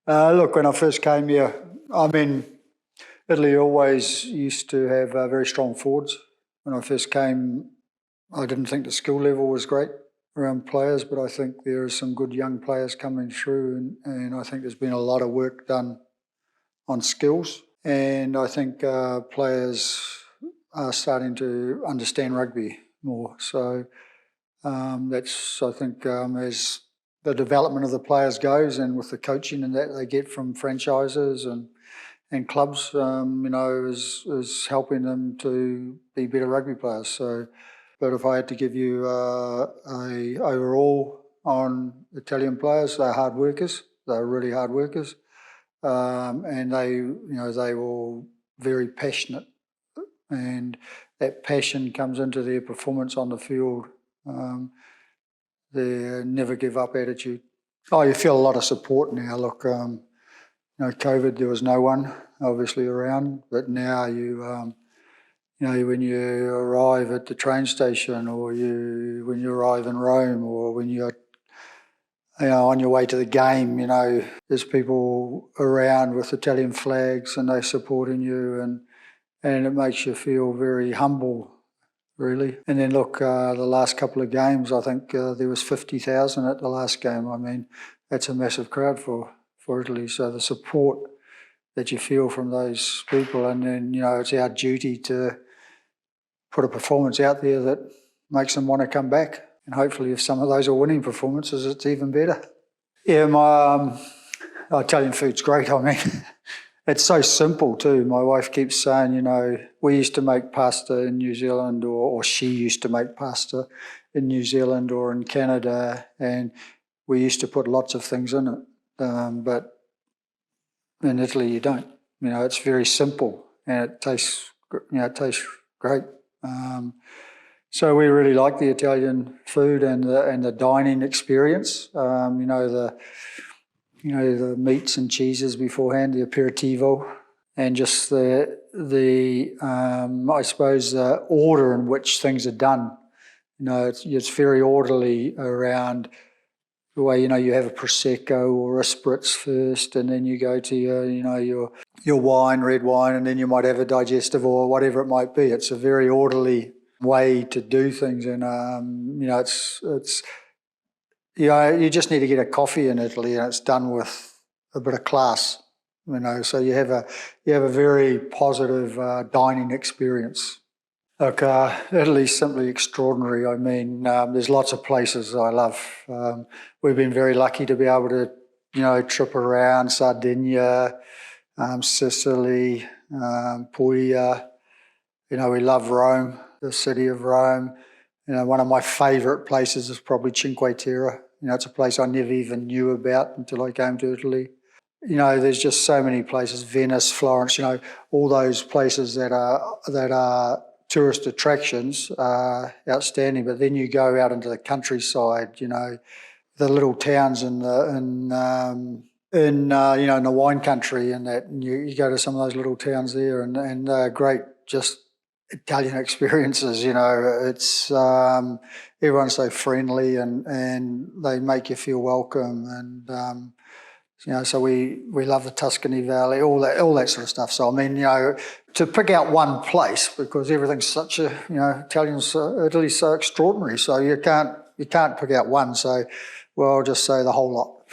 Look, when I first came here, I mean, Italy always used to have very strong forwards. When I first came, I didn't think the skill level was great around players, but I think there are some good young players coming through, and I think there's been a lot of work done on skills. And I think players are starting to understand rugby more. So that's, I think, as the development of the players goes, and with the coaching and that they get from franchises and clubs, is helping them to be better rugby players. So, but if I had to give you a overall on Italian players, they're hard workers. They're really hard workers, and they will very passionate, and that passion comes into their performance on the field. Their never give up attitude. Oh, you feel a lot of support now. Look, COVID, there was no one obviously around, but now when you arrive at the train station, or when you arrive in Rome, or when you're on your way to the game, there's people around with Italian flags and they're supporting you, and it makes you feel very humble, really. And then look, the last couple of games, I think there was 50,000 at the last game. I mean, that's a massive crowd for Italy. So the support that you feel from those people, and then, it's our duty to put a performance out there that makes them want to come back. And hopefully if some of those are winning performances, it's even better. Yeah, my Italian food's great. I mean, it's so simple too. My wife keeps saying, we used to make pasta in New Zealand, or she used to make pasta in New Zealand or in Canada, and we used to put lots of things in it. But in Italy, you don't. It's very simple, and it tastes great. So we really like the Italian food and the dining experience. The meats and cheeses beforehand, the aperitivo, and just the I suppose the order in which things are done. It's very orderly around the way you have a prosecco or a spritz first, and then you go to your wine, red wine, and then you might have a digestive or whatever it might be. It's a very orderly way to do things, and it's you just need to get a coffee in Italy, and it's done with a bit of class. So you have a very positive dining experience. Look, Italy's simply extraordinary. I mean, there's lots of places I love. We've been very lucky to be able to, trip around Sardinia, Sicily, Puglia. We love Rome, the city of Rome. One of my favourite places is probably Cinque Terre. It's a place I never even knew about until I came to Italy. There's just so many places, Venice, Florence, all those places that are tourist attractions are outstanding. But then you go out into the countryside, the little towns in the wine country, and that, and you go to some of those little towns there, and they're great, just Italian experiences. It's everyone's so friendly, and they make you feel welcome, and so we love the Tuscany Valley, all that sort of stuff. So I mean, to pick out one place, because everything's such a Italy's so extraordinary, so you can't pick out one. So, well, I'll just say the whole lot.